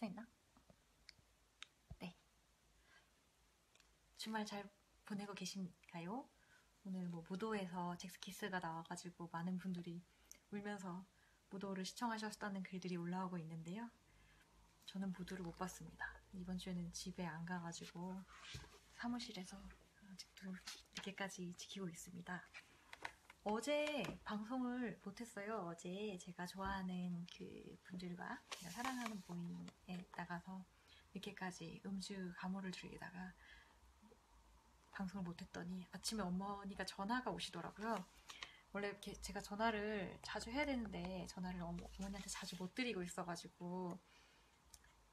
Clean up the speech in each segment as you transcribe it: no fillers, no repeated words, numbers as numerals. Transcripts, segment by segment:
있나? 네. 주말 잘 보내고 계신가요? 오늘 뭐 무도에서 잭스키스가 나와가지고 많은 분들이 울면서 무도를 시청하셨다는 글들이 올라오고 있는데요. 저는 무도를 못 봤습니다. 이번 주에는 집에 안 가가지고 사무실에서 아직도 늦게까지 지키고 있습니다. 어제 방송을 못했어요. 어제 제가 좋아하는 그 분들과 제가 사랑하는 모임에 나가서 늦게까지 음주 가무를 즐기다가 방송을 못했더니 아침에 어머니가 전화가 오시더라고요. 원래 이렇게 제가 전화를 자주 해야 되는데 전화를 어머니한테 자주 못 드리고 있어가지고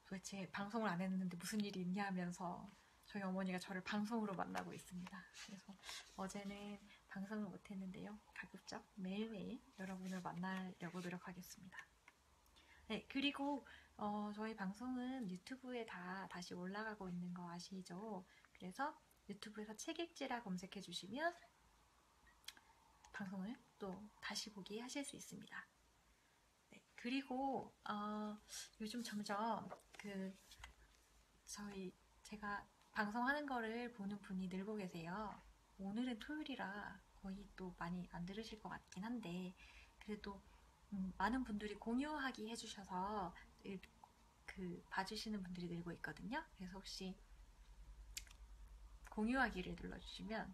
도대체 방송을 안 했는데 무슨 일이 있냐 하면서 저희 어머니가 저를 방송으로 만나고 있습니다. 그래서 어제는 방송을 못했는데요. 가급적 매일매일 여러분을 만나려고 노력하겠습니다. 네, 그리고 저희 방송은 유튜브에 다시 올라가고 있는 거 아시죠? 그래서 유튜브에서 책읽지라 검색해 주시면 방송을 또 다시 보기 하실 수 있습니다. 네, 그리고 요즘 점점 제가 방송하는 거를 보는 분이 늘고 계세요. 오늘은 토요일이라 거의 또 많이 안 들으실 것 같긴 한데 그래도 많은 분들이 공유하기 해주셔서 봐주시는 분들이 늘고 있거든요. 그래서 혹시 공유하기를 눌러주시면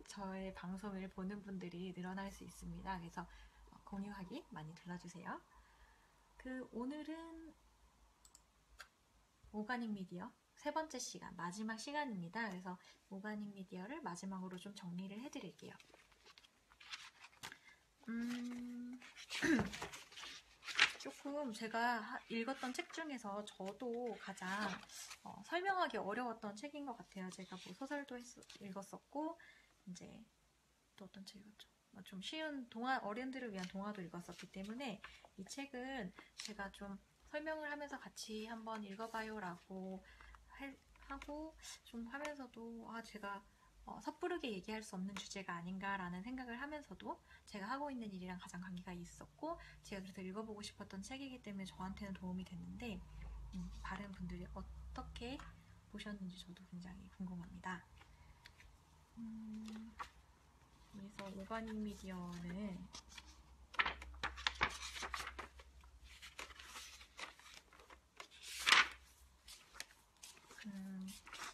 저의 방송을 보는 분들이 늘어날 수 있습니다. 그래서 공유하기 많이 눌러주세요. 오늘은 오가닉 미디어 세 번째 시간, 마지막 시간입니다. 그래서 오가닉 미디어를 마지막으로 좀 정리를 해드릴게요. 조금 제가 읽었던 책 중에서 저도 가장 설명하기 어려웠던 책인 것 같아요. 제가 뭐 소설도 읽었었고 이제 또 어떤 책이었죠? 좀 쉬운 어른들을 위한 동화도 읽었었기 때문에 이 책은 제가 좀 설명을 하면서 같이 한번 읽어봐요 라고 하고 좀 하면서도 제가 섣부르게 얘기할 수 없는 주제가 아닌가라는 생각을 하면서도 제가 하고 있는 일이랑 가장 관계가 있었고 제가 그래서 읽어보고 싶었던 책이기 때문에 저한테는 도움이 됐는데 다른 분들이 어떻게 보셨는지 저도 굉장히 궁금합니다. 그래서 오가닉 미디어는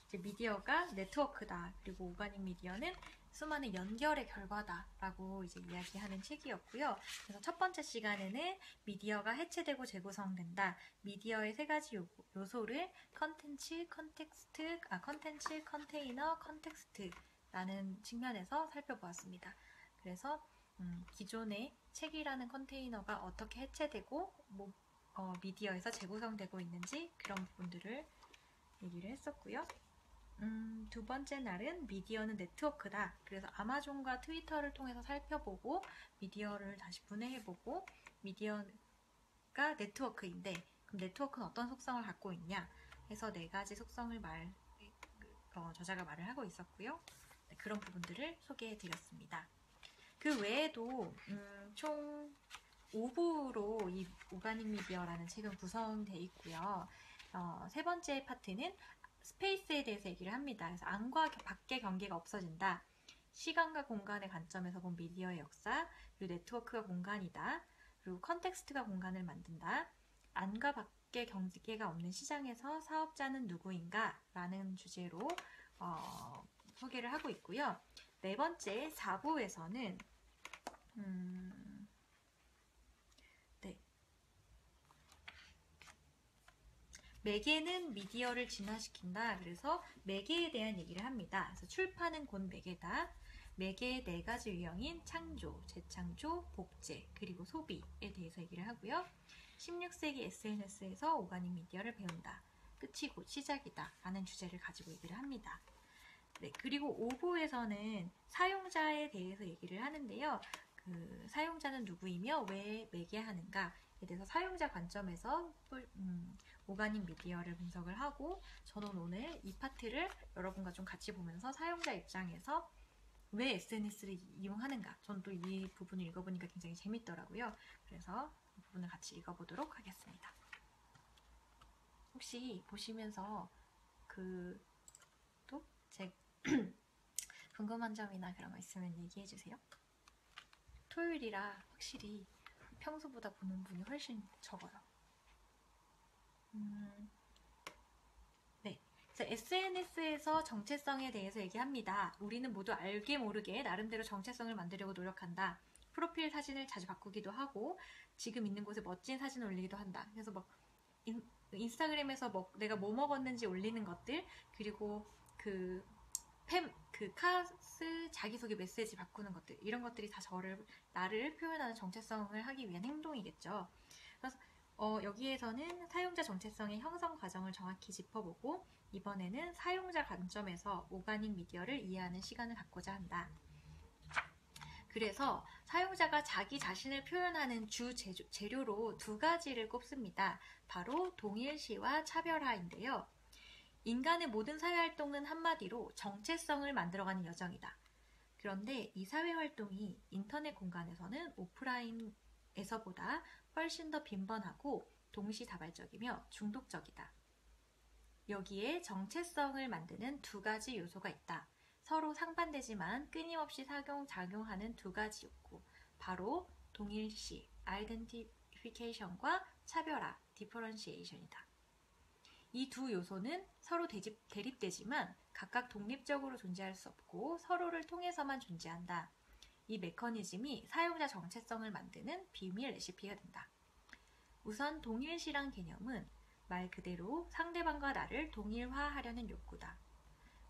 이제 미디어가 네트워크다. 그리고 오가닉 미디어는 수많은 연결의 결과다라고 이제 이야기하는 책이었고요. 그래서 첫 번째 시간에는 미디어가 해체되고 재구성된다. 미디어의 세 가지 요소를 컨텐츠, 컨테이너, 컨텍스트라는 측면에서 살펴보았습니다. 그래서 기존의 책이라는 컨테이너가 어떻게 해체되고 미디어에서 재구성되고 있는지 그런 부분들을 얘기를 했었고요. 두 번째 날은 미디어는 네트워크다. 그래서 아마존과 트위터를 통해서 살펴보고 미디어를 다시 분해해보고 미디어가 네트워크인데 그럼 네트워크는 어떤 속성을 갖고 있냐 해서 네 가지 속성을 저자가 말을 하고 있었고요. 네, 그런 부분들을 소개해드렸습니다. 그 외에도 총 5부로 이 오가닉 미디어라는 책은 구성되어 있고요. 세 번째 파트는 스페이스에 대해서 얘기를 합니다. 그래서 안과 밖의 경계가 없어진다. 시간과 공간의 관점에서 본 미디어의 역사, 그리고 네트워크가 공간이다. 그리고 컨텍스트가 공간을 만든다. 안과 밖의 경계가 없는 시장에서 사업자는 누구인가? 라는 주제로 소개를 하고 있고요. 네 번째 4부에서는 매개는 미디어를 진화시킨다. 그래서 매개에 대한 얘기를 합니다. 그래서 출판은 곧 매개다. 매개의 네 가지 유형인 창조, 재창조, 복제, 그리고 소비에 대해서 얘기를 하고요. 16세기 SNS에서 오가닉 미디어를 배운다. 끝이 곧 시작이다. 라는 주제를 가지고 얘기를 합니다. 네, 그리고 5부에서는 사용자에 대해서 얘기를 하는데요. 사용자는 누구이며 왜 매개하는가에 대해서 사용자 관점에서 오가닉 미디어를 분석을 하고 저는 오늘 이 파트를 여러분과 좀 같이 보면서 사용자 입장에서 왜 SNS를 이용하는가 저는 또 이 부분을 읽어보니까 굉장히 재밌더라고요. 그래서 이 부분을 같이 읽어보도록 하겠습니다. 혹시 보시면서 또 제 궁금한 점이나 그런 거 있으면 얘기해 주세요. 토요일이라 확실히 평소보다 보는 분이 훨씬 적어요. 네. SNS에서 정체성에 대해서 얘기합니다. 우리는 모두 알게 모르게 나름대로 정체성을 만들려고 노력한다. 프로필 사진을 자주 바꾸기도 하고 지금 있는 곳에 멋진 사진을 올리기도 한다. 그래서 막 인스타그램에서 내가 뭐 먹었는지 올리는 것들, 그리고 카스 자기소개 메시지 바꾸는 것들, 이런 것들이 다 나를 표현하는 정체성을 하기 위한 행동이겠죠. 그래서 여기에서는 사용자 정체성의 형성 과정을 정확히 짚어보고 이번에는 사용자 관점에서 오가닉 미디어를 이해하는 시간을 갖고자 한다. 그래서 사용자가 자기 자신을 표현하는 주 재료로 두 가지를 꼽습니다. 바로 동일시와 차별화인데요. 인간의 모든 사회활동은 한마디로 정체성을 만들어가는 여정이다. 그런데 이 사회활동이 인터넷 공간에서는 오프라인에서보다 훨씬 더 빈번하고 동시다발적이며 중독적이다. 여기에 정체성을 만드는 두 가지 요소가 있다. 서로 상반되지만 끊임없이 작용하는 두 가지 욕구, 바로 동일시, 아이덴티피케이션과 차별화, 디퍼런시에이션이다. 이 두 요소는 서로 대립되지만 각각 독립적으로 존재할 수 없고 서로를 통해서만 존재한다. 이 메커니즘이 사용자 정체성을 만드는 비밀 레시피가 된다. 우선 동일시란 개념은 말 그대로 상대방과 나를 동일화하려는 욕구다.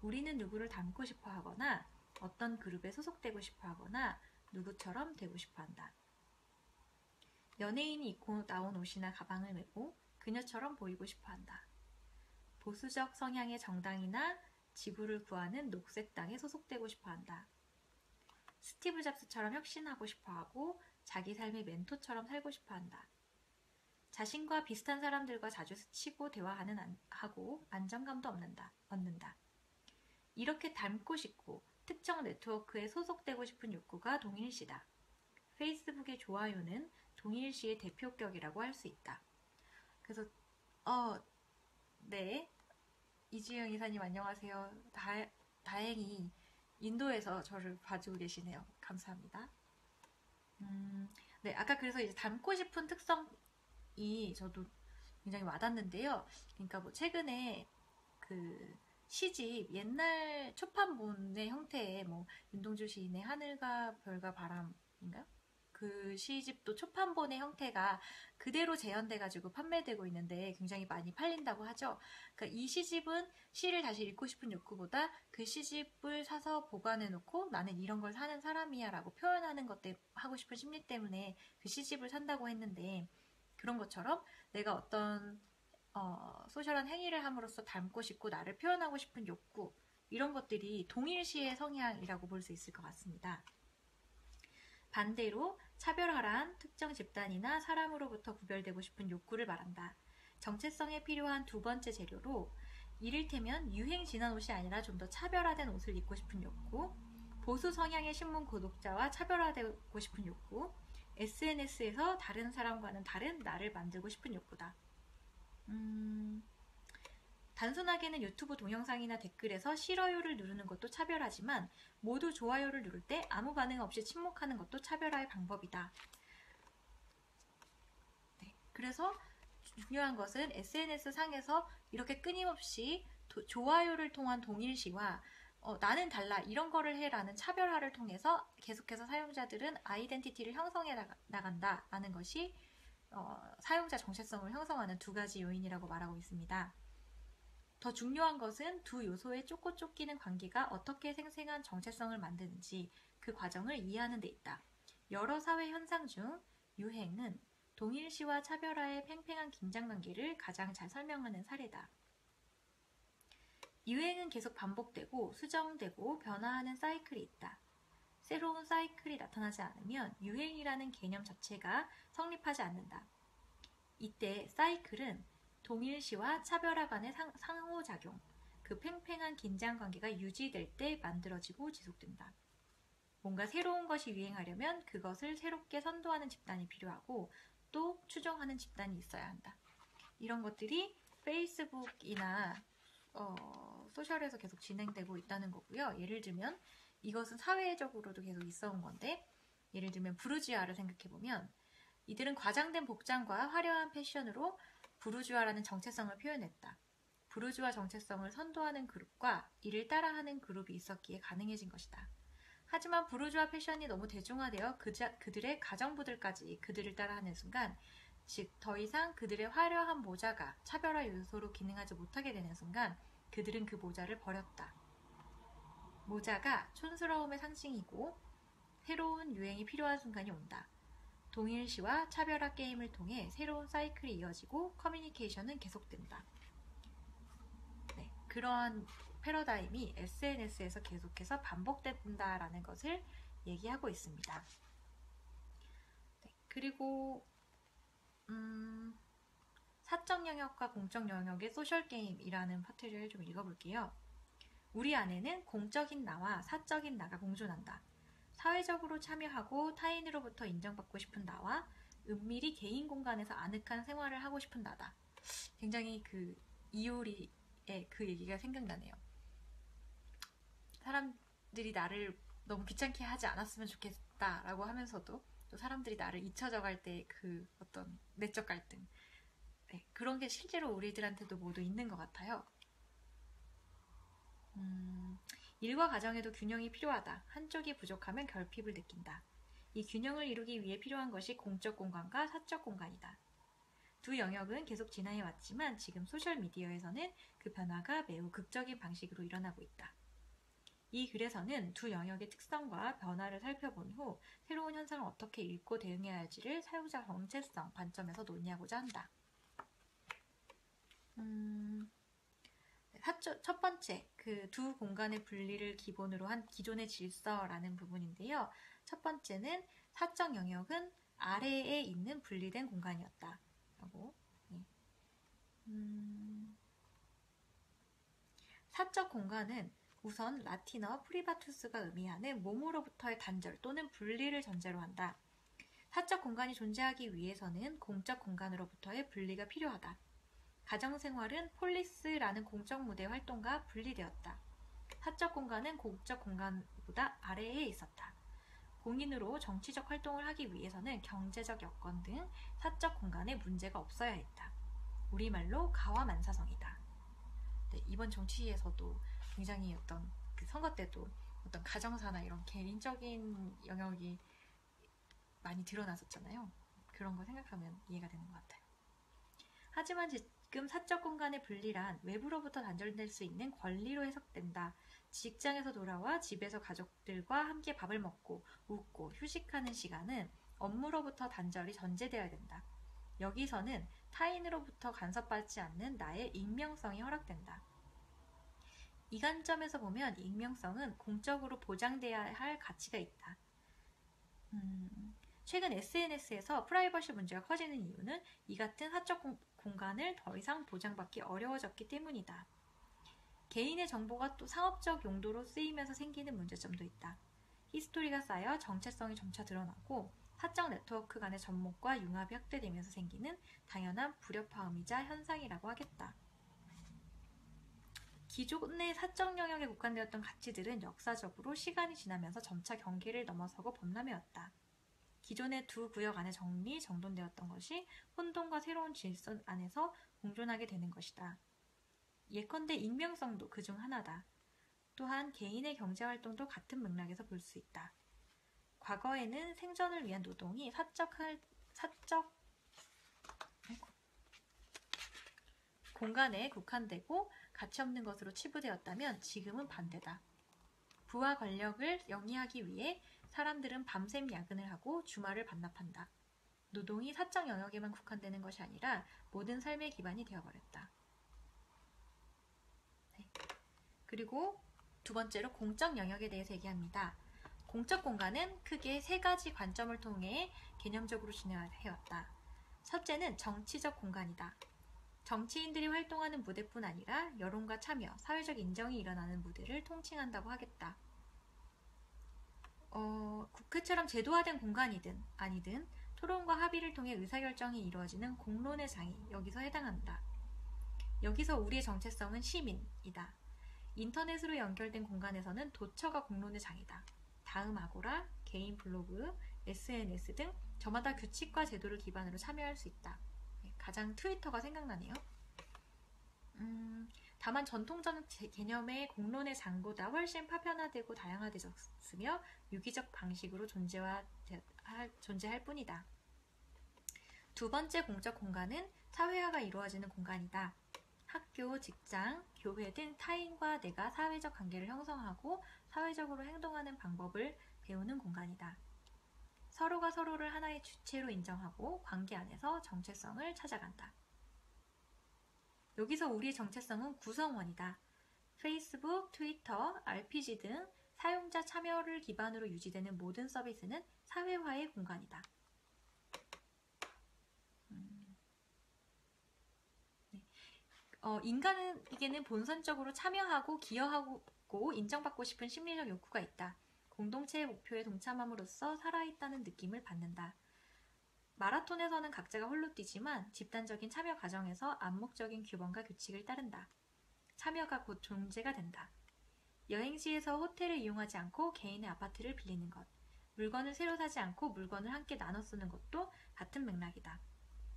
우리는 누구를 닮고 싶어 하거나 어떤 그룹에 소속되고 싶어 하거나 누구처럼 되고 싶어 한다. 연예인이 입고 나온 옷이나 가방을 메고 그녀처럼 보이고 싶어 한다. 보수적 성향의 정당이나 지구를 구하는 녹색당에 소속되고 싶어 한다. 스티브 잡스처럼 혁신하고 싶어 하고 자기 삶의 멘토처럼 살고 싶어 한다. 자신과 비슷한 사람들과 자주 스치고 하고 안정감도 얻는다. 이렇게 닮고 싶고 특정 네트워크에 소속되고 싶은 욕구가 동일시다. 페이스북의 좋아요는 동일시의 대표격이라고 할 수 있다. 그래서 네, 이주영 이사님 안녕하세요. 다행히 인도에서 저를 봐주고 계시네요. 감사합니다. 네, 아까 그래서 이제 닮고 싶은 특성이 저도 굉장히 와닿는데요. 그러니까 뭐 최근에 시집 옛날 초판본의 형태의 뭐 윤동주 시인의 하늘과 별과 바람인가요? 그 시집도 초판본의 형태가 그대로 재현돼가지고 판매되고 있는데 굉장히 많이 팔린다고 하죠. 그러니까 이 시집은 시를 다시 읽고 싶은 욕구보다 그 시집을 사서 보관해놓고 나는 이런 걸 사는 사람이야 라고 표현하는 하고 싶은 심리 때문에 그 시집을 산다고 했는데, 그런 것처럼 내가 어떤 소셜한 행위를 함으로써 닮고 싶고 나를 표현하고 싶은 욕구, 이런 것들이 동일시의 성향이라고 볼 수 있을 것 같습니다. 반대로 차별화란 특정 집단이나 사람으로부터 구별되고 싶은 욕구를 말한다. 정체성에 필요한 두 번째 재료로 이를테면 유행 지난 옷이 아니라 좀 더 차별화된 옷을 입고 싶은 욕구, 보수 성향의 신문 구독자와 차별화되고 싶은 욕구, SNS에서 다른 사람과는 다른 나를 만들고 싶은 욕구다. 단순하게는 유튜브 동영상이나 댓글에서 싫어요를 누르는 것도 차별하지만 모두 좋아요를 누를 때 아무 반응 없이 침묵하는 것도 차별화의 방법이다. 네, 그래서 중요한 것은 SNS 상에서 이렇게 끊임없이 좋아요를 통한 동일시와 나는 달라 이런 거를 해라는 차별화를 통해서 계속해서 사용자들은 아이덴티티를 형성해 나간다라는 것이 사용자 정체성을 형성하는 두 가지 요인이라고 말하고 있습니다. 더 중요한 것은 두 요소의 쫓고 쫓기는 관계가 어떻게 생생한 정체성을 만드는지 그 과정을 이해하는 데 있다. 여러 사회 현상 중 유행은 동일시와 차별화의 팽팽한 긴장관계를 가장 잘 설명하는 사례다. 유행은 계속 반복되고 수정되고 변화하는 사이클이 있다. 새로운 사이클이 나타나지 않으면 유행이라는 개념 자체가 성립하지 않는다. 이때 사이클은 동일시와 차별화 간의 상호작용, 그 팽팽한 긴장관계가 유지될 때 만들어지고 지속된다. 뭔가 새로운 것이 유행하려면 그것을 새롭게 선도하는 집단이 필요하고 또 추종하는 집단이 있어야 한다. 이런 것들이 페이스북이나 소셜에서 계속 진행되고 있다는 거고요. 예를 들면 이것은 사회적으로도 계속 있어 온 건데, 예를 들면 부르주아를 생각해보면 이들은 과장된 복장과 화려한 패션으로 부르주아라는 정체성을 표현했다. 부르주아 정체성을 선도하는 그룹과 이를 따라하는 그룹이 있었기에 가능해진 것이다. 하지만 부르주아 패션이 너무 대중화되어 그들의 가정부들까지 그들을 따라하는 순간, 즉 더 이상 그들의 화려한 모자가 차별화 요소로 기능하지 못하게 되는 순간 그들은 그 모자를 버렸다. 모자가 촌스러움의 상징이고 새로운 유행이 필요한 순간이 온다. 동일시와 차별화 게임을 통해 새로운 사이클이 이어지고 커뮤니케이션은 계속된다. 네, 그러한 패러다임이 SNS에서 계속해서 반복된다라는 것을 얘기하고 있습니다. 네, 그리고 사적 영역과 공적 영역의 소셜 게임이라는 파트를 좀 읽어볼게요. 우리 안에는 공적인 나와 사적인 나가 공존한다. 사회적으로 참여하고 타인으로부터 인정받고 싶은 나와 은밀히 개인 공간에서 아늑한 생활을 하고 싶은 나다. 굉장히 그 이효리의 그 얘기가 생각나네요. 사람들이 나를 너무 귀찮게 하지 않았으면 좋겠다라고 하면서도 또 사람들이 나를 잊혀져 갈 때 그 어떤 내적 갈등, 네, 그런 게 실제로 우리들한테도 모두 있는 것 같아요. 일과 가정에도 균형이 필요하다. 한쪽이 부족하면 결핍을 느낀다. 이 균형을 이루기 위해 필요한 것이 공적 공간과 사적 공간이다. 두 영역은 계속 진화해 왔지만 지금 소셜미디어에서는 그 변화가 매우 극적인 방식으로 일어나고 있다. 이 글에서는 두 영역의 특성과 변화를 살펴본 후 새로운 현상을 어떻게 읽고 대응해야 할지를 사용자 정체성 관점에서 논의하고자 한다. 첫 번째, 그 두 공간의 분리를 기본으로 한 기존의 질서라는 부분인데요. 첫 번째는 사적 영역은 아래에 있는 분리된 공간이었다. 라고. 네. 사적 공간은 우선 라틴어 프리바투스가 의미하는 몸으로부터의 단절 또는 분리를 전제로 한다. 사적 공간이 존재하기 위해서는 공적 공간으로부터의 분리가 필요하다. 가정생활은 폴리스라는 공적 무대 활동과 분리되었다. 사적 공간은 공적 공간보다 아래에 있었다. 공인으로 정치적 활동을 하기 위해서는 경제적 여건 등 사적 공간에 문제가 없어야 했다. 우리말로 가와만사성이다. 네, 이번 정치에서도 굉장히 어떤 그 선거 때도 어떤 가정사나 이런 개인적인 영역이 많이 드러났었잖아요. 그런 거 생각하면 이해가 되는 것 같아요. 하지만 지금 사적 공간의 분리란 외부로부터 단절될 수 있는 권리로 해석된다. 직장에서 돌아와 집에서 가족들과 함께 밥을 먹고 웃고 휴식하는 시간은 업무로부터 단절이 전제되어야 된다. 여기서는 타인으로부터 간섭받지 않는 나의 익명성이 허락된다. 이 관점에서 보면 익명성은 공적으로 보장돼야 할 가치가 있다. 최근 SNS에서 프라이버시 문제가 커지는 이유는 이 같은 사적 공간을 더 이상 보장받기 어려워졌기 때문이다. 개인의 정보가 또 상업적 용도로 쓰이면서 생기는 문제점도 있다. 히스토리가 쌓여 정체성이 점차 드러나고 사적 네트워크 간의 접목과 융합이 확대되면서 생기는 당연한 불협화음이자 현상이라고 하겠다. 기존의 사적 영역에 국한되었던 가치들은 역사적으로 시간이 지나면서 점차 경계를 넘어서고 범람해왔다. 기존의 두 구역 안에 정돈되었던 것이 혼돈과 새로운 질서 안에서 공존하게 되는 것이다. 예컨대 익명성도 그중 하나다. 또한 개인의 경제활동도 같은 맥락에서 볼 수 있다. 과거에는 생존을 위한 노동이 사적 공간에 국한되고 가치없는 것으로 치부되었다면 지금은 반대다. 부와 권력을 영위하기 위해 사람들은 밤샘 야근을 하고 주말을 반납한다. 노동이 사적 영역에만 국한되는 것이 아니라 모든 삶의 기반이 되어버렸다. 네. 그리고 두 번째로 공적 영역에 대해서 얘기합니다. 공적 공간은 크게 세 가지 관점을 통해 개념적으로 진행해왔다. 첫째는 정치적 공간이다. 정치인들이 활동하는 무대뿐 아니라 여론과 참여, 사회적 인정이 일어나는 무대를 통칭한다고 하겠다. 국회처럼 제도화된 공간이든 아니든 토론과 합의를 통해 의사결정이 이루어지는 공론의 장이 여기서 해당한다. 여기서 우리의 정체성은 시민이다. 인터넷으로 연결된 공간에서는 도처가 공론의 장이다. 다음 아고라, 개인 블로그, SNS 등 저마다 규칙과 제도를 기반으로 참여할 수 있다. 가장 트위터가 생각나네요. 다만 전통적 개념의 공론의 장보다 훨씬 파편화되고 다양화되었으며 유기적 방식으로 존재할 뿐이다. 두 번째 공적 공간은 사회화가 이루어지는 공간이다. 학교, 직장, 교회 등 타인과 내가 사회적 관계를 형성하고 사회적으로 행동하는 방법을 배우는 공간이다. 서로가 서로를 하나의 주체로 인정하고 관계 안에서 정체성을 찾아간다. 여기서 우리의 정체성은 구성원이다. 페이스북, 트위터, RPG 등 사용자 참여를 기반으로 유지되는 모든 서비스는 사회화의 공간이다. 인간에게는 본선적으로 참여하고 기여하고 인정받고 싶은 심리적 욕구가 있다. 공동체의 목표에 동참함으로써 살아있다는 느낌을 받는다. 마라톤에서는 각자가 홀로 뛰지만 집단적인 참여 과정에서 암묵적인 규범과 규칙을 따른다. 참여가 곧 존재가 된다. 여행지에서 호텔을 이용하지 않고 개인의 아파트를 빌리는 것, 물건을 새로 사지 않고 물건을 함께 나눠 쓰는 것도 같은 맥락이다.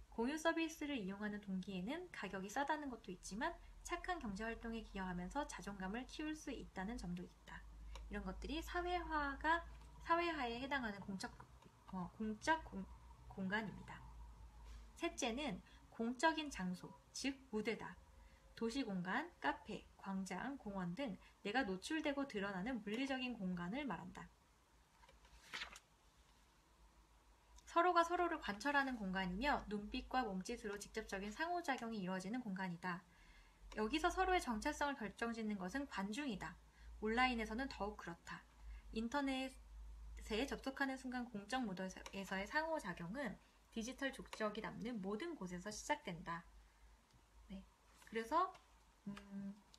공유 서비스를 이용하는 동기에는 가격이 싸다는 것도 있지만 착한 경제활동에 기여하면서 자존감을 키울 수 있다는 점도 있다. 이런 것들이 사회화에 해당하는 공적 공간입니다. 셋째는 공적인 장소, 즉 무대다. 도시공간, 카페, 광장, 공원 등 내가 노출되고 드러나는 물리적인 공간을 말한다. 서로가 서로를 관찰하는 공간이며 눈빛과 몸짓으로 직접적인 상호작용이 이루어지는 공간이다. 여기서 서로의 정체성을 결정짓는 것은 관중이다. 온라인에서는 더욱 그렇다. 인터넷에 접속하는 순간 공적 무대에서의 상호작용은 디지털 족적이 남는 모든 곳에서 시작된다. 네. 그래서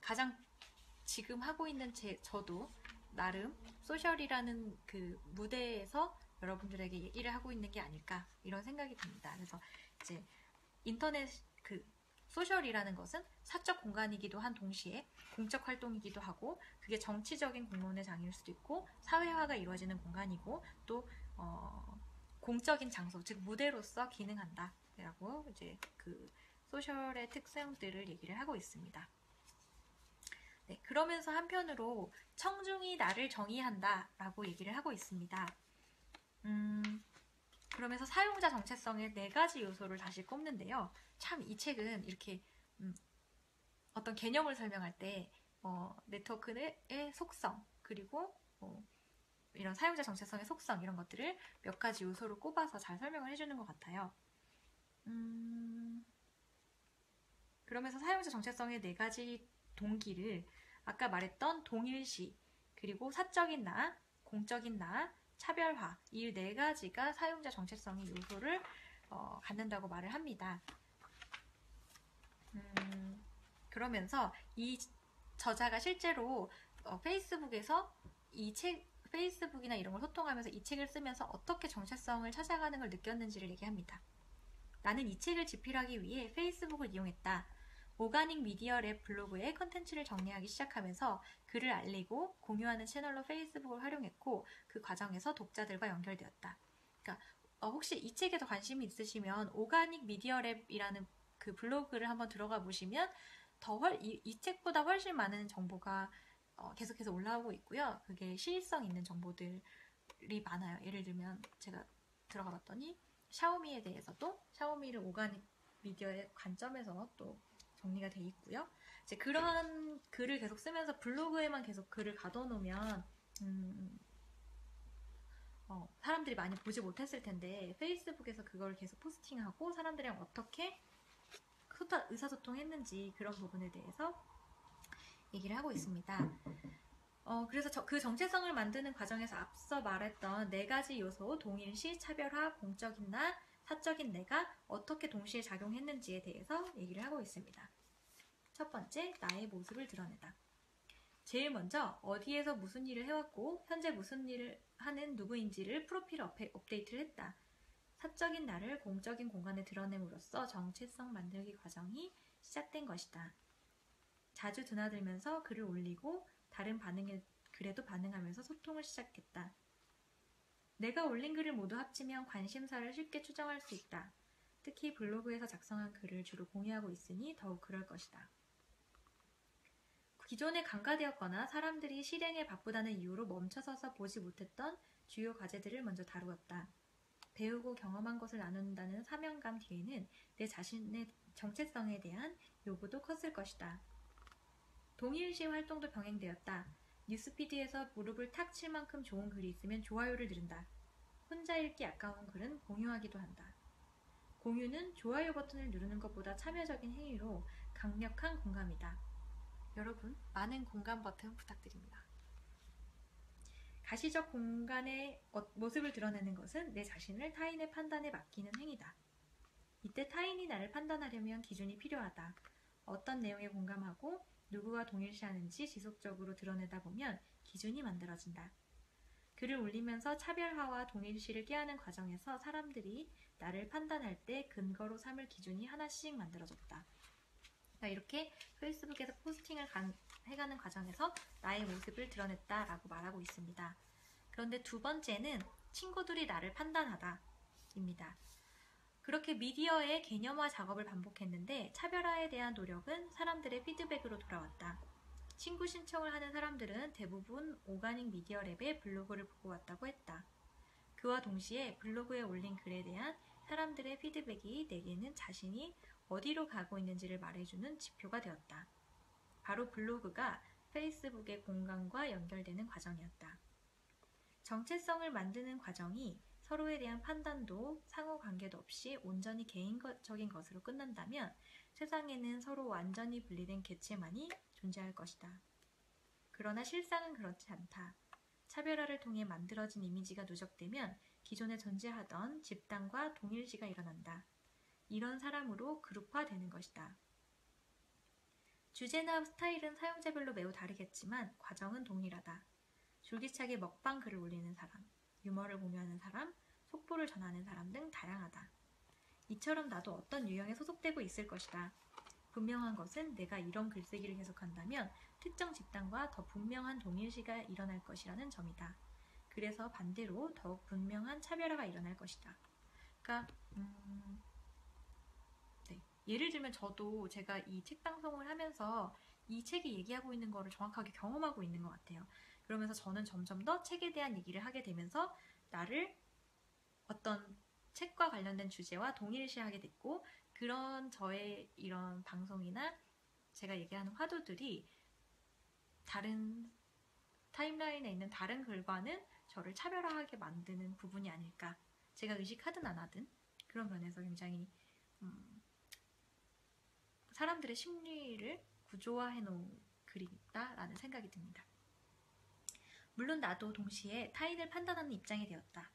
가장 지금 하고 있는 저도 나름 소셜이라는 그 무대에서 여러분들에게 얘기를 하고 있는 게 아닐까 이런 생각이 듭니다. 그래서 이제 인터넷 소셜이라는 것은 사적 공간이기도 한 동시에 공적 활동이기도 하고 그게 정치적인 공론의 장일 수도 있고 사회화가 이루어지는 공간이고 또 공적인 장소 즉 무대로서 기능한다 라고 이제 그 소셜의 특성들을 얘기를 하고 있습니다. 네, 그러면서 한편으로 청중이 나를 정의한다 라고 얘기를 하고 있습니다. 그러면서 사용자 정체성의 4가지 요소를 다시 꼽는데요. 참 이 책은 이렇게 어떤 개념을 설명할 때 네트워크의 속성 그리고 이런 사용자 정체성의 속성 이런 것들을 몇 가지 요소로 꼽아서 잘 설명을 해주는 것 같아요. 그러면서 사용자 정체성의 4가지 동기를 아까 말했던 동일시 그리고 사적인 나, 공적인 나, 차별화 이 4가지가 사용자 정체성의 요소를 갖는다고 말을 합니다. 그러면서 이 저자가 실제로 페이스북에서 페이스북이나 이런 걸 소통하면서 이 책을 쓰면서 어떻게 정체성을 찾아가는 걸 느꼈는지를 얘기합니다. 나는 이 책을 집필하기 위해 페이스북을 이용했다. 오가닉 미디어 랩 블로그에 컨텐츠를 정리하기 시작하면서 글을 알리고 공유하는 채널로 페이스북을 활용했고 그 과정에서 독자들과 연결되었다. 그러니까 혹시 이 책에 더 관심이 있으시면 오가닉 미디어 랩이라는 그 블로그를 한번 들어가 보시면 이 책보다 훨씬 많은 정보가 계속해서 올라오고 있고요. 그게 시의성 있는 정보들이 많아요. 예를 들면 제가 들어가 봤더니 샤오미에 대해서도 샤오미를 오가닉 미디어의 관점에서 또 정리가 돼 있고요. 이제 그런 글을 계속 쓰면서 블로그에만 계속 글을 가둬놓으면 사람들이 많이 보지 못했을 텐데 페이스북에서 그걸 계속 포스팅하고 사람들이랑 어떻게 의사소통했는지 그런 부분에 대해서 얘기를 하고 있습니다. 그래서 그 정체성을 만드는 과정에서 앞서 말했던 4가지 요소, 동일시, 차별화, 공적인 나, 사적인 내가 어떻게 동시에 작용했는지에 대해서 얘기를 하고 있습니다. 첫 번째, 나의 모습을 드러내다. 제일 먼저 어디에서 무슨 일을 해왔고 현재 무슨 일을 하는 누구인지를 프로필 업데이트를 했다. 사적인 나를 공적인 공간에 드러냄으로써 정체성 만들기 과정이 시작된 것이다. 자주 드나들면서 글을 올리고 다른 글에도 반응하면서 소통을 시작했다. 내가 올린 글을 모두 합치면 관심사를 쉽게 추정할 수 있다. 특히 블로그에서 작성한 글을 주로 공유하고 있으니 더욱 그럴 것이다. 기존에 간과되었거나 사람들이 실행에 바쁘다는 이유로 멈춰서서 보지 못했던 주요 과제들을 먼저 다루었다. 배우고 경험한 것을 나눈다는 사명감 뒤에는 내 자신의 정체성에 대한 요구도 컸을 것이다. 동일시 활동도 병행되었다. 뉴스피드에서 무릎을 탁 칠 만큼 좋은 글이 있으면 좋아요를 누른다. 혼자 읽기 아까운 글은 공유하기도 한다. 공유는 좋아요 버튼을 누르는 것보다 참여적인 행위로 강력한 공감이다. 여러분, 많은 공감 버튼 부탁드립니다. 가시적 공간의 모습을 드러내는 것은 내 자신을 타인의 판단에 맡기는 행위다. 이때 타인이 나를 판단하려면 기준이 필요하다. 어떤 내용에 공감하고 누구와 동일시하는지 지속적으로 드러내다 보면 기준이 만들어진다. 글을 올리면서 차별화와 동일시를 꾀하는 과정에서 사람들이 나를 판단할 때 근거로 삼을 기준이 하나씩 만들어졌다. 이렇게 페이스북에서 포스팅을 해가는 과정에서 나의 모습을 드러냈다라고 말하고 있습니다. 그런데 두 번째는 친구들이 나를 판단하다 입니다. 그렇게 미디어의 개념화 작업을 반복했는데 차별화에 대한 노력은 사람들의 피드백으로 돌아왔다. 친구 신청을 하는 사람들은 대부분 오가닉 미디어 랩의 블로그를 보고 왔다고 했다. 그와 동시에 블로그에 올린 글에 대한 사람들의 피드백이 내게는 자신이 어디로 가고 있는지를 말해주는 지표가 되었다. 바로 블로그가 페이스북의 공간과 연결되는 과정이었다. 정체성을 만드는 과정이 서로에 대한 판단도 상호관계도 없이 온전히 개인적인 것으로 끝난다면 세상에는 서로 완전히 분리된 개체만이 존재할 것이다. 그러나 실상은 그렇지 않다. 차별화를 통해 만들어진 이미지가 누적되면 기존에 존재하던 집단과 동일시가 일어난다. 이런 사람으로 그룹화되는 것이다. 주제나 스타일은 사용자별로 매우 다르겠지만 과정은 동일하다. 줄기차게 먹방 글을 올리는 사람, 유머를 공유하는 사람, 속보를 전하는 사람 등 다양하다. 이처럼 나도 어떤 유형에 소속되고 있을 것이다. 분명한 것은 내가 이런 글쓰기를 계속한다면 특정 집단과 더 분명한 동일시가 일어날 것이라는 점이다. 그래서 반대로 더욱 분명한 차별화가 일어날 것이다. 그러니까 예를 들면 저도 제가 이 책 방송을 하면서 이 책이 얘기하고 있는 거를 정확하게 경험하고 있는 것 같아요. 그러면서 저는 점점 더 책에 대한 얘기를 하게 되면서 나를 어떤 책과 관련된 주제와 동일시하게 됐고, 그런 저의 이런 방송이나 제가 얘기하는 화두들이 다른 타임라인에 있는 다른 글과는 저를 차별화하게 만드는 부분이 아닐까. 제가 의식하든 안 하든 그런 면에서 굉장히 사람들의 심리를 구조화해 놓은 글이다라는 생각이 듭니다. 물론 나도 동시에 타인을 판단하는 입장이 되었다.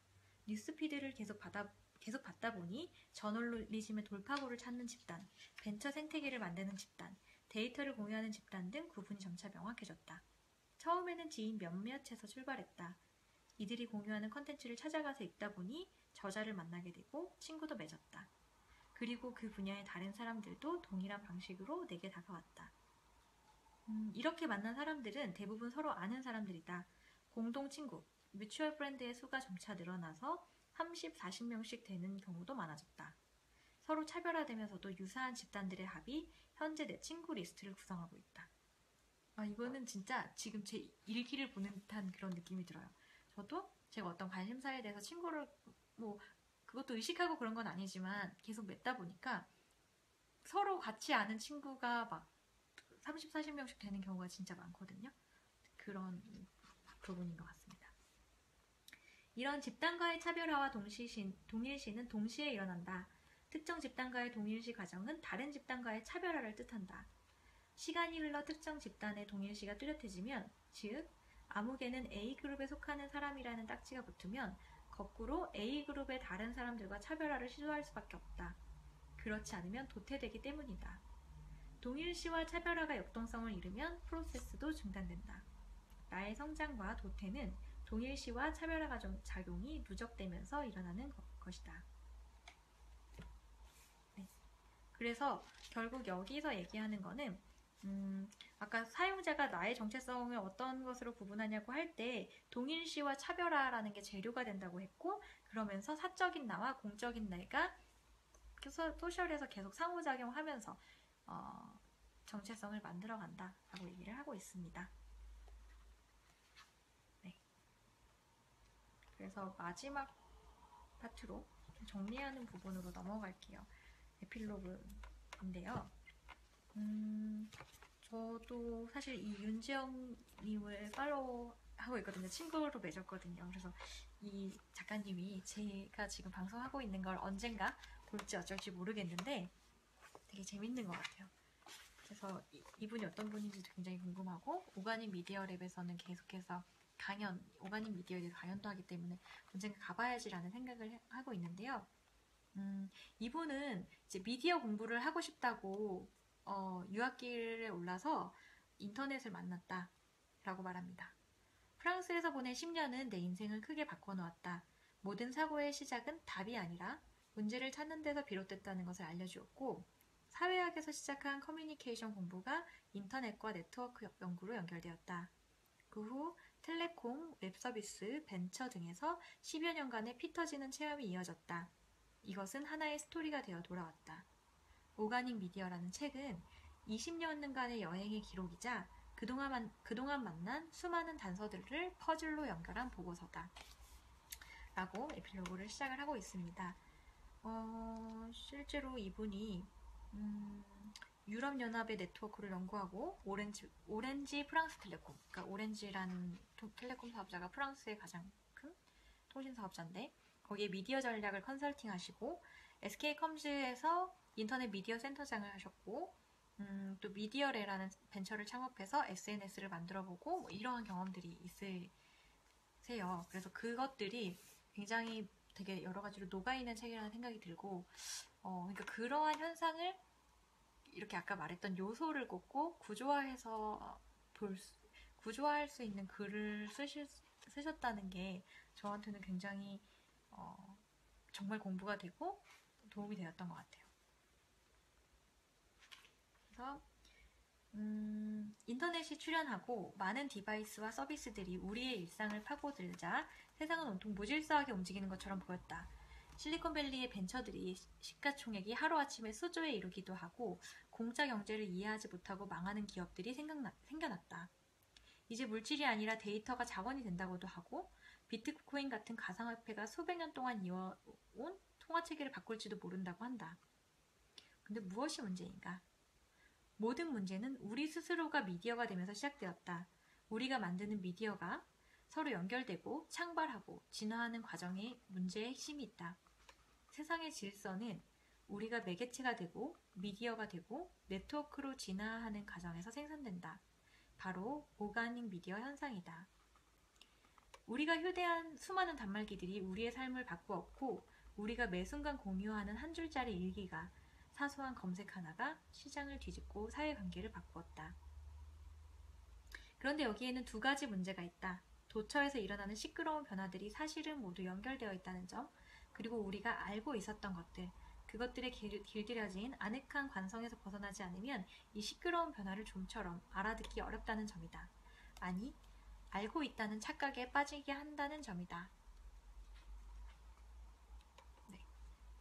뉴스피드를 계속 받다 보니 저널리즘의 돌파구를 찾는 집단, 벤처 생태계를 만드는 집단, 데이터를 공유하는 집단 등 구분이 점차 명확해졌다. 처음에는 지인 몇몇에서 출발했다. 이들이 공유하는 컨텐츠를 찾아가서 읽다 보니 저자를 만나게 되고 친구도 맺었다. 그리고 그 분야의 다른 사람들도 동일한 방식으로 내게 다가왔다. 이렇게 만난 사람들은 대부분 서로 아는 사람들이다. 공동 친구, 뮤추얼 프렌드의 수가 점차 늘어나서 30, 40명씩 되는 경우도 많아졌다. 서로 차별화되면서도 유사한 집단들의 합이 현재 내 친구 리스트를 구성하고 있다. 이거는 진짜 지금 제 일기를 보는 듯한 그런 느낌이 들어요. 저도 제가 어떤 관심사에 대해서 친구를 그것도 의식하고 그런 건 아니지만 계속 맺다 보니까 서로 같이 아는 친구가 막 30, 40명씩 되는 경우가 진짜 많거든요. 그런 부분인 것 같습니다. 이런 집단과의 차별화와 동일시는 동시에 일어난다. 특정 집단과의 동일시 과정은 다른 집단과의 차별화를 뜻한다. 시간이 흘러 특정 집단의 동일시가 뚜렷해지면, 즉 아무개는 A그룹에 속하는 사람이라는 딱지가 붙으면 거꾸로 A그룹의 다른 사람들과 차별화를 시도할 수밖에 없다. 그렇지 않으면 도태되기 때문이다. 동일시와 차별화가 역동성을 이루면 프로세스도 중단된다. 나의 성장과 도태는 동일시와 차별화 작용이 누적되면서 일어나는 것이다. 네. 그래서 결국 여기서 얘기하는 거는 아까 사용자가 나의 정체성을 어떤 것으로 구분하냐고 할 때 동일시와 차별화라는 게 재료가 된다고 했고, 그러면서 사적인 나와 공적인 내가 소셜에서 계속 상호작용하면서 정체성을 만들어간다라고 얘기를 하고 있습니다. 네. 그래서 마지막 파트로 좀 정리하는 부분으로 넘어갈게요. 에필로그인데요. 저도 사실 이 윤지영님을 팔로우하고 있거든요. 친구로 맺었거든요. 그래서 이 작가님이 제가 지금 방송하고 있는 걸 언젠가 볼지 어쩔지 모르겠는데 되게 재밌는 것 같아요. 그래서 이분이 어떤 분인지도 굉장히 궁금하고, 오가닉 미디어 랩에서는 계속해서 오가닉 미디어에 대해서 강연도 하기 때문에 언젠가 가봐야지라는 생각을 하고 있는데요. 이분은 이제 미디어 공부를 하고 싶다고 유학길에 올라서 인터넷을 만났다 라고 말합니다. 프랑스에서 보낸 10년은 내 인생을 크게 바꿔놓았다. 모든 사고의 시작은 답이 아니라 문제를 찾는 데서 비롯됐다는 것을 알려주었고, 사회학에서 시작한 커뮤니케이션 공부가 인터넷과 네트워크 연구로 연결되었다. 그 후 텔레콤, 웹서비스, 벤처 등에서 10여 년간의 피 터지는 체험이 이어졌다. 이것은 하나의 스토리가 되어 돌아왔다. 오가닉 미디어라는 책은 20년간의 여행의 기록이자 그동안 만난 수많은 단서들을 퍼즐로 연결한 보고서다. 라고 에필로그를 시작을 하고 있습니다. 실제로 이분이 유럽연합의 네트워크를 연구하고 오렌지 프랑스 텔레콤, 그러니까 오렌지라는 텔레콤 사업자가 프랑스의 가장 큰 통신 사업자인데, 거기에 미디어 전략을 컨설팅 하시고, SK컴즈에서 인터넷 미디어 센터장을 하셨고, 또 미디어레라는 벤처를 창업해서 SNS를 만들어보고, 뭐 이러한 경험들이 있으세요. 그래서 그것들이 굉장히 되게 여러 가지로 녹아있는 책이라는 생각이 들고, 그러니까 그러한 현상을 이렇게 아까 말했던 요소를 꼽고 구조화할 수 있는 글을 쓰셨다는 게 저한테는 굉장히 정말 공부가 되고 도움이 되었던 것 같아요. 그래서 인터넷이 출현하고 많은 디바이스와 서비스들이 우리의 일상을 파고들자 세상은 온통 무질서하게 움직이는 것처럼 보였다. 실리콘밸리의 벤처들이 시가총액이 하루아침에 수조에 이르기도 하고, 공짜 경제를 이해하지 못하고 망하는 기업들이 생겨났다. 이제 물질이 아니라 데이터가 자원이 된다고도 하고, 비트코인 같은 가상화폐가 수백 년 동안 이어온 통화체계를 바꿀지도 모른다고 한다. 근데 무엇이 문제인가? 모든 문제는 우리 스스로가 미디어가 되면서 시작되었다. 우리가 만드는 미디어가 서로 연결되고 창발하고 진화하는 과정에 문제의 핵심이 있다. 세상의 질서는 우리가 매개체가 되고 미디어가 되고 네트워크로 진화하는 과정에서 생산된다. 바로 오가닉 미디어 현상이다. 우리가 휴대한 수많은 단말기들이 우리의 삶을 바꾸었고, 우리가 매 순간 공유하는 한 줄짜리 일기가, 사소한 검색 하나가 시장을 뒤집고 사회관계를 바꾸었다. 그런데 여기에는 두 가지 문제가 있다. 도처에서 일어나는 시끄러운 변화들이 사실은 모두 연결되어 있다는 점, 그리고 우리가 알고 있었던 것들, 그것들에 길들여진 아늑한 관성에서 벗어나지 않으면 이 시끄러운 변화를 좀처럼 알아듣기 어렵다는 점이다. 아니, 알고 있다는 착각에 빠지게 한다는 점이다. 네.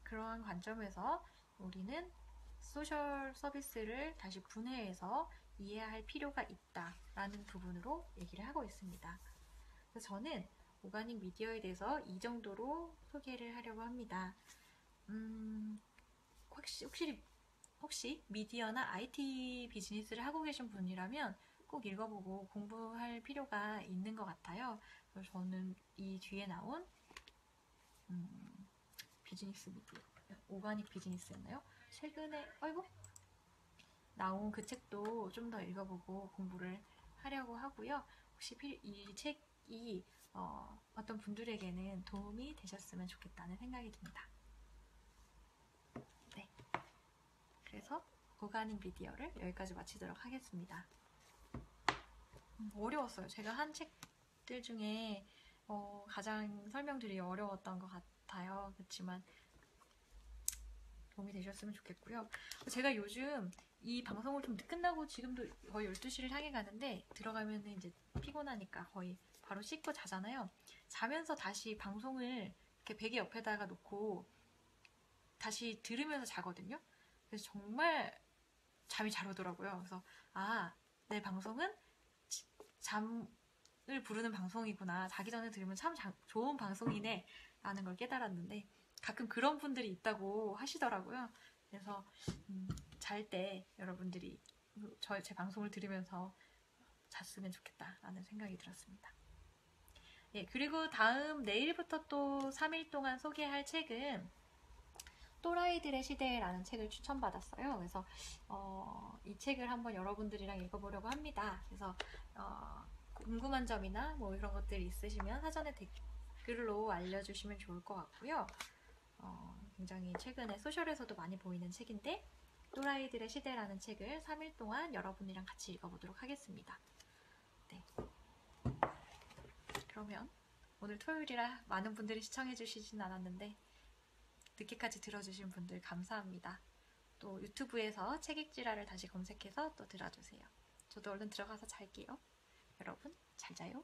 그러한 관점에서 우리는 소셜 서비스를 다시 분해해서 이해할 필요가 있다라는 부분으로 얘기를 하고 있습니다. 그래서 저는 오가닉 미디어에 대해서 이 정도로 소개를 하려고 합니다. 혹시 미디어나 IT 비즈니스를 하고 계신 분이라면 꼭 읽어보고 공부할 필요가 있는 것 같아요. 그래서 저는 이 뒤에 나온 비즈니스 미디어, 오가닉 비즈니스였나요? 최근에 나온 그 책도 좀 더 읽어보고 공부를 하려고 하고요. 혹시 이 책이 어떤 분들에게는 도움이 되셨으면 좋겠다는 생각이 듭니다. 네, 그래서 오가닉 미디어를 여기까지 마치도록 하겠습니다. 어려웠어요. 제가 한 책들 중에 가장 설명드리기 어려웠던 것 같아요. 그렇지만 도움이 되셨으면 좋겠고요. 제가 요즘 이 방송을 좀 끝나고 지금도 거의 12시를 향해 가는데 들어가면 이제 피곤하니까 거의 바로 씻고 자잖아요. 자면서 다시 방송을 이렇게 베개 옆에다가 놓고 다시 들으면서 자거든요. 그래서 정말 잠이 잘 오더라고요. 그래서 내 방송은 잠을 부르는 방송이구나. 자기 전에 들으면 참 좋은 방송이네 라는 걸 깨달았는데 가끔 그런 분들이 있다고 하시더라고요. 그래서 잘 때 여러분들이 제 방송을 들으면서 잤으면 좋겠다라는 생각이 들었습니다. 예, 그리고 내일부터 또 3일 동안 소개할 책은 또라이들의 시대라는 책을 추천받았어요. 그래서 이 책을 한번 여러분들이랑 읽어보려고 합니다. 그래서 궁금한 점이나 뭐 이런 것들이 있으시면 사전에 댓글로 알려주시면 좋을 것 같고요. 굉장히 최근에 소셜에서도 많이 보이는 책인데 또라이들의 시대라는 책을 3일 동안 여러분이랑 같이 읽어보도록 하겠습니다. 네. 그러면 오늘 토요일이라 많은 분들이 시청해주시진 않았는데 늦게까지 들어주신 분들 감사합니다. 또 유튜브에서 책읽지라를 다시 검색해서 또 들어주세요. 저도 얼른 들어가서 잘게요. 여러분 잘 자요.